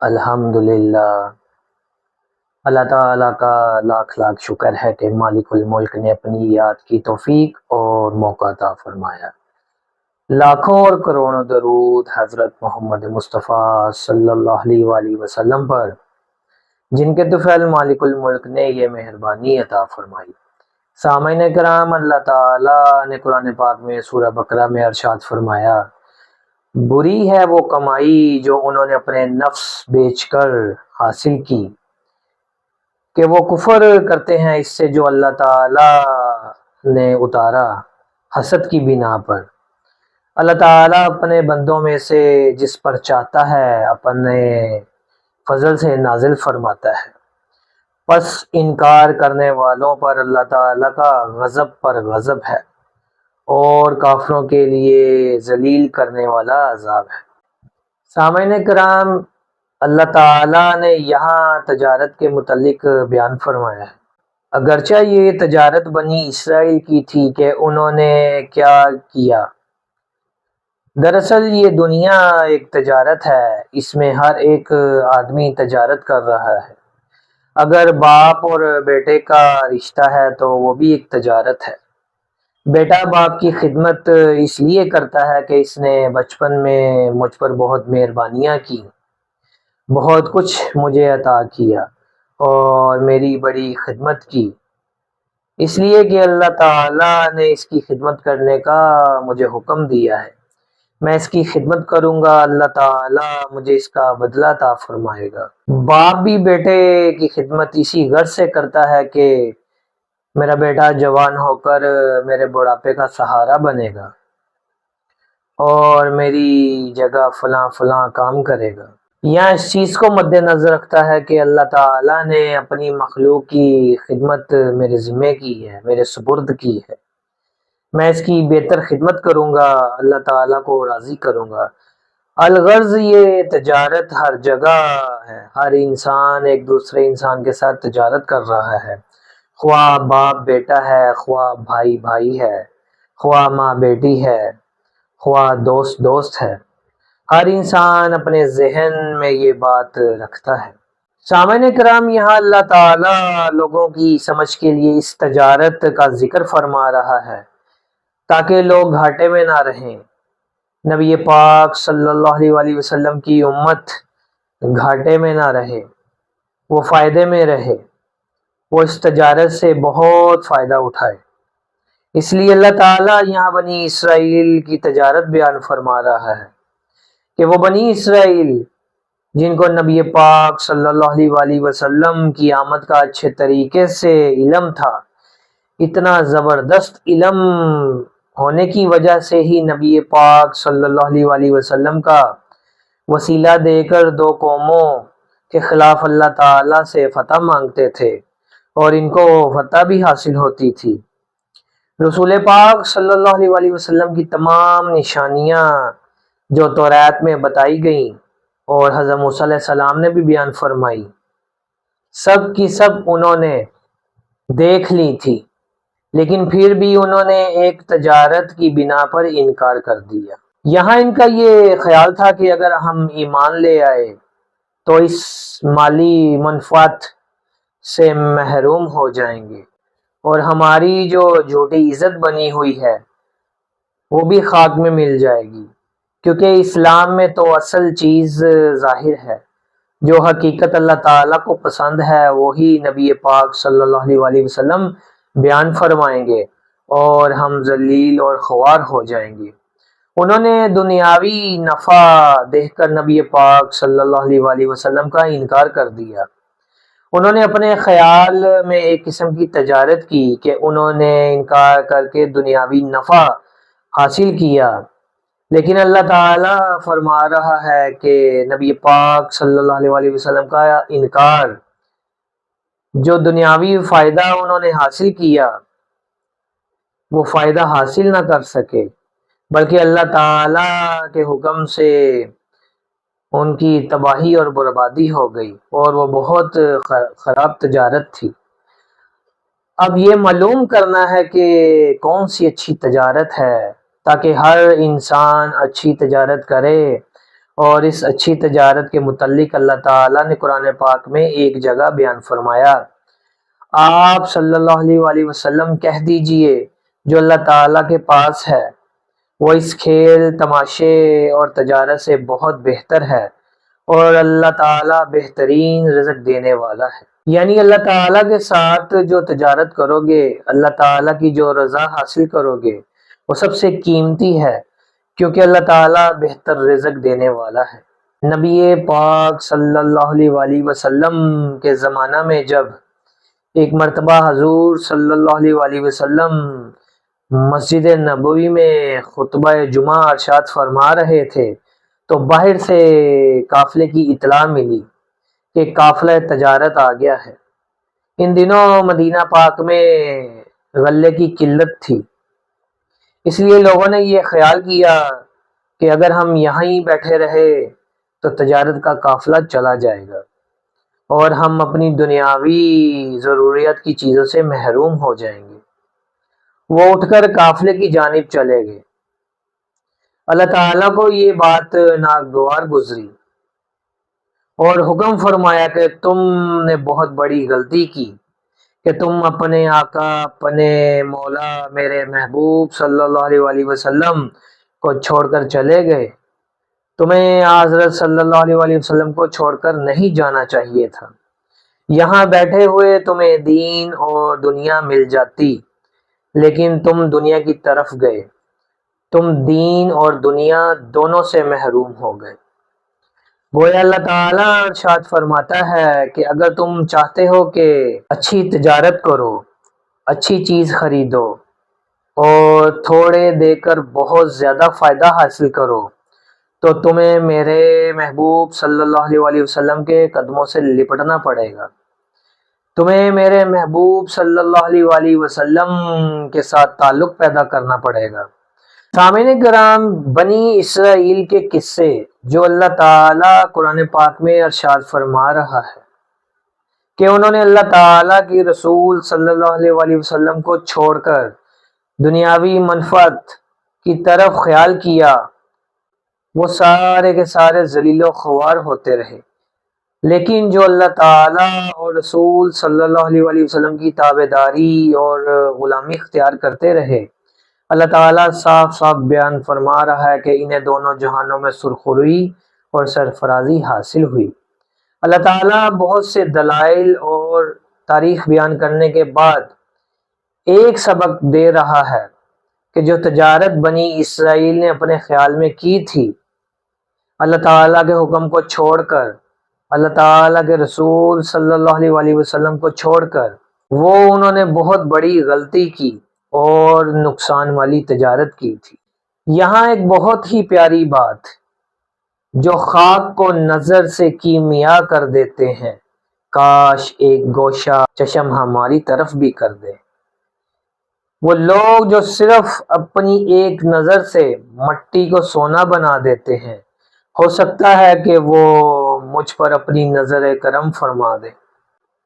الحمدللہ، اللہ تعالیٰ کا لاکھ لاکھ شکر ہے کہ مالک الملک نے اپنی یاد کی توفیق اور موقع عطا فرمایا۔ لاکھوں اور کروڑوں درود حضرت محمد مصطفیٰ صلی اللہ علیہ وآلہ وسلم پر، جن کے طفیل مالک الملک نے یہ مہربانی عطا فرمائی۔ سامعین کرام، اللہ تعالیٰ نے قرآن پاک میں سورہ بقرہ میں ارشاد فرمایا، بری ہے وہ کمائی جو انہوں نے اپنے نفس بیچ کر حاصل کی، کہ وہ کفر کرتے ہیں اس سے جو اللہ تعالیٰ نے اتارا حسد کی بنا پر۔ اللہ تعالیٰ اپنے بندوں میں سے جس پر چاہتا ہے اپنے فضل سے نازل فرماتا ہے، پس انکار کرنے والوں پر اللہ تعالیٰ کا غضب پر غضب ہے اور کافروں کے لیے ذلیل کرنے والا عذاب ہے۔ سامعین کرام، اللہ تعالیٰ نے یہاں تجارت کے متعلق بیان فرمایا ہے۔ اگرچہ یہ تجارت بنی اسرائیل کی تھی کہ انہوں نے کیا کیا؟ دراصل یہ دنیا ایک تجارت ہے، اس میں ہر ایک آدمی تجارت کر رہا ہے۔ اگر باپ اور بیٹے کا رشتہ ہے تو وہ بھی ایک تجارت ہے۔ بیٹا باپ کی خدمت اس لیے کرتا ہے کہ اس نے بچپن میں مجھ پر بہت مہربانیاں کی، بہت کچھ مجھے عطا کیا اور میری بڑی خدمت کی، اس لیے کہ اللہ تعالیٰ نے اس کی خدمت کرنے کا مجھے حکم دیا ہے۔ میں اس کی خدمت کروں گا، اللہ تعالیٰ مجھے اس کا بدلہ عطا فرمائے گا۔ باپ بھی بیٹے کی خدمت اسی غرض سے کرتا ہے کہ میرا بیٹا جوان ہو کر میرے بڑھاپے کا سہارا بنے گا اور میری جگہ فلاں فلاں کام کرے گا۔ یہاں اس چیز کو مد نظر رکھتا ہے کہ اللہ تعالیٰ نے اپنی مخلوق کی خدمت میرے ذمے کی ہے، میرے سپرد کی ہے۔ میں اس کی بہتر خدمت کروں گا، اللہ تعالیٰ کو راضی کروں گا۔ الغرض یہ تجارت ہر جگہ ہے، ہر انسان ایک دوسرے انسان کے ساتھ تجارت کر رہا ہے، خواہ باپ بیٹا ہے، خواہ بھائی بھائی ہے، خواہ ماں بیٹی ہے، خواہ دوست دوست ہے۔ ہر انسان اپنے ذہن میں یہ بات رکھتا ہے۔ سامعین کرام، یہاں اللہ تعالیٰ لوگوں کی سمجھ کے لیے اس تجارت کا ذکر فرما رہا ہے تاکہ لوگ گھاٹے میں نہ رہیں۔ نبی پاک صلی اللہ علیہ وآلہ وسلم کی امت گھاٹے میں نہ رہے، وہ فائدے میں رہے، وہ اس تجارت سے بہت فائدہ اٹھائے۔ اس لیے اللہ تعالیٰ یہاں بنی اسرائیل کی تجارت بیان فرما رہا ہے کہ وہ بنی اسرائیل جن کو نبی پاک صلی اللہ علیہ وآلہ وسلم کی آمد کا اچھے طریقے سے علم تھا، اتنا زبردست علم ہونے کی وجہ سے ہی نبی پاک صلی اللہ علیہ وآلہ وسلم کا وسیلہ دے کر دو قوموں کے خلاف اللہ تعالیٰ سے فتح مانگتے تھے اور ان کو فتح بھی حاصل ہوتی تھی۔ رسول پاک صلی اللہ علیہ وآلہ وسلم کی تمام نشانیاں جو تورات میں بتائی گئیں اور حضرت موسیٰ علیہ السلام نے بھی بیان فرمائی، سب کی سب انہوں نے دیکھ لی تھی، لیکن پھر بھی انہوں نے ایک تجارت کی بنا پر انکار کر دیا۔ یہاں ان کا یہ خیال تھا کہ اگر ہم ایمان لے آئے تو اس مالی منفعت سے محروم ہو جائیں گے اور ہماری جو جھوٹی عزت بنی ہوئی ہے وہ بھی خاک میں مل جائے گی، کیونکہ اسلام میں تو اصل چیز ظاہر ہے، جو حقیقت اللہ تعالیٰ کو پسند ہے وہی نبی پاک صلی اللہ علیہ وآلہ وسلم بیان فرمائیں گے اور ہم ذلیل اور خوار ہو جائیں گے۔ انہوں نے دنیاوی نفع دیکھ کر نبی پاک صلی اللہ علیہ وآلہ وسلم کا انکار کر دیا۔ انہوں نے اپنے خیال میں ایک قسم کی تجارت کی کہ انہوں نے انکار کر کے دنیاوی نفع حاصل کیا، لیکن اللہ تعالیٰ فرما رہا ہے کہ نبی پاک صلی اللہ علیہ وآلہ وسلم کا انکار، جو دنیاوی فائدہ انہوں نے حاصل کیا وہ فائدہ حاصل نہ کر سکے، بلکہ اللہ تعالیٰ کے حکم سے ان کی تباہی اور بربادی ہو گئی اور وہ بہت خراب تجارت تھی۔ اب یہ معلوم کرنا ہے کہ کون سی اچھی تجارت ہے تاکہ ہر انسان اچھی تجارت کرے اور اس اچھی تجارت کے متعلق اللہ تعالیٰ نے قرآن پاک میں ایک جگہ بیان فرمایا، آپ صلی اللہ علیہ وآلہ وسلم کہہ دیجئے جو اللہ تعالیٰ کے پاس ہے وہ اس کھیل تماشے اور تجارت سے بہت بہتر ہے، اور اللہ تعالیٰ بہترین رزق دینے والا ہے۔ یعنی اللہ تعالیٰ کے ساتھ جو تجارت کرو گے، اللہ تعالیٰ کی جو رضا حاصل کرو گے، وہ سب سے قیمتی ہے، کیونکہ اللہ تعالیٰ بہتر رزق دینے والا ہے۔ نبی پاک صلی اللہ علیہ وآلہ وسلم کے زمانہ میں جب ایک مرتبہ حضور صلی اللہ علیہ وآلہ وسلم مسجد نبوی میں خطبہ جمعہ ارشاد فرما رہے تھے تو باہر سے قافلے کی اطلاع ملی کہ قافلہ تجارت آ گیا ہے۔ ان دنوں مدینہ پاک میں غلے کی قلت تھی، اس لیے لوگوں نے یہ خیال کیا کہ اگر ہم یہاں ہی بیٹھے رہے تو تجارت کا قافلہ چلا جائے گا اور ہم اپنی دنیاوی ضروریات کی چیزوں سے محروم ہو جائیں گے۔ وہ اٹھ کر قافلے کی جانب چلے گئے۔ اللہ تعالیٰ کو یہ بات ناگوار گزری اور حکم فرمایا کہ تم نے بہت بڑی غلطی کی کہ تم اپنے آقا، اپنے مولا، میرے محبوب صلی اللہ علیہ وآلہ وسلم کو چھوڑ کر چلے گئے۔ تمہیں حضرت صلی اللہ علیہ وآلہ وسلم کو چھوڑ کر نہیں جانا چاہیے تھا۔ یہاں بیٹھے ہوئے تمہیں دین اور دنیا مل جاتی، لیکن تم دنیا کی طرف گئے، تم دین اور دنیا دونوں سے محروم ہو گئے۔ گویا اللہ تعالیٰ ارشاد فرماتا ہے کہ اگر تم چاہتے ہو کہ اچھی تجارت کرو، اچھی چیز خریدو اور تھوڑے دے کر بہت زیادہ فائدہ حاصل کرو تو تمہیں میرے محبوب صلی اللہ علیہ وآلہ وسلم کے قدموں سے لپٹنا پڑے گا، تمہیں میرے محبوب صلی اللہ علیہ وآلہ وسلم کے ساتھ تعلق پیدا کرنا پڑے گا۔ سامعین کرام، بنی اسرائیل کے قصے جو اللہ تعالیٰ قرآن پاک میں ارشاد فرما رہا ہے کہ انہوں نے اللہ تعالیٰ کی رسول صلی اللہ علیہ وآلہ وسلم کو چھوڑ کر دنیاوی منفعت کی طرف خیال کیا، وہ سارے کے سارے ذلیل و خوار ہوتے رہے۔ لیکن جو اللہ تعالیٰ اور رسول صلی اللہ علیہ وآلہ وسلم کی تابعداری اور غلامی اختیار کرتے رہے، اللہ تعالیٰ صاف صاف بیان فرما رہا ہے کہ انہیں دونوں جہانوں میں سرخروئی اور سرفرازی حاصل ہوئی۔ اللہ تعالیٰ بہت سے دلائل اور تاریخ بیان کرنے کے بعد ایک سبق دے رہا ہے کہ جو تجارت بنی اسرائیل نے اپنے خیال میں کی تھی، اللہ تعالیٰ کے حکم کو چھوڑ کر، اللہ تعالیٰ کے رسول صلی اللہ علیہ وآلہ وسلم کو چھوڑ کر، وہ انہوں نے بہت بڑی غلطی کی اور نقصان والی تجارت کی تھی۔ یہاں ایک بہت ہی پیاری بات جو خاک کو نظر سے کیمیا کر دیتے ہیں، کاش ایک گوشہ چشم ہماری طرف بھی کر دے۔ وہ لوگ جو صرف اپنی ایک نظر سے مٹی کو سونا بنا دیتے ہیں، ہو سکتا ہے کہ وہ مجھ پر اپنی نظر کرم فرما دے۔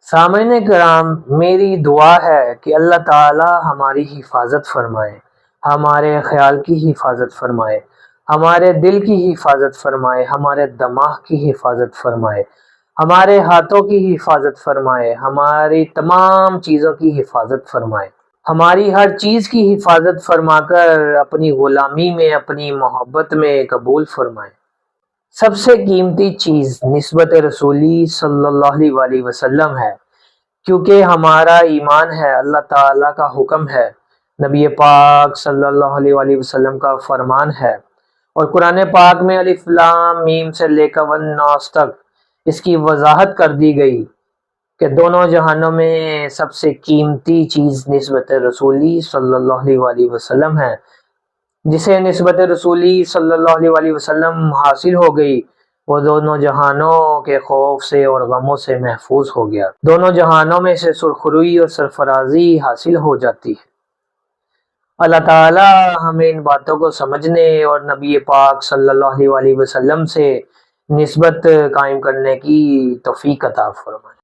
سامعین کرام، میری دعا ہے کہ اللہ تعالی ہماری حفاظت فرمائے، ہمارے خیال کی حفاظت فرمائے، ہمارے دل کی حفاظت فرمائے، ہمارے دماغ کی حفاظت فرمائے، ہمارے ہاتھوں کی حفاظت فرمائے، ہماری تمام چیزوں کی حفاظت فرمائے، ہماری ہر چیز کی حفاظت فرما کر اپنی غلامی میں، اپنی محبت میں قبول فرمائے۔ سب سے قیمتی چیز نسبت رسولی صلی اللہ علیہ وآلہ وسلم ہے، کیونکہ ہمارا ایمان ہے، اللہ تعالیٰ کا حکم ہے، نبی پاک صلی اللہ علیہ وآلہ وسلم کا فرمان ہے، اور قرآن پاک میں الف لام میم سے لے کر والناس تک اس کی وضاحت کر دی گئی کہ دونوں جہانوں میں سب سے قیمتی چیز نسبت رسولی صلی اللہ علیہ وآلہ وسلم ہے۔ جسے نسبت رسولی صلی اللہ علیہ وآلہ وسلم حاصل ہو گئی، وہ دونوں جہانوں کے خوف سے اور غموں سے محفوظ ہو گیا، دونوں جہانوں میں سے سرخروئی اور سرفرازی حاصل ہو جاتی ہے۔ اللہ تعالی ہمیں ان باتوں کو سمجھنے اور نبی پاک صلی اللہ علیہ وآلہ وسلم سے نسبت قائم کرنے کی توفیق عطا فرمائے۔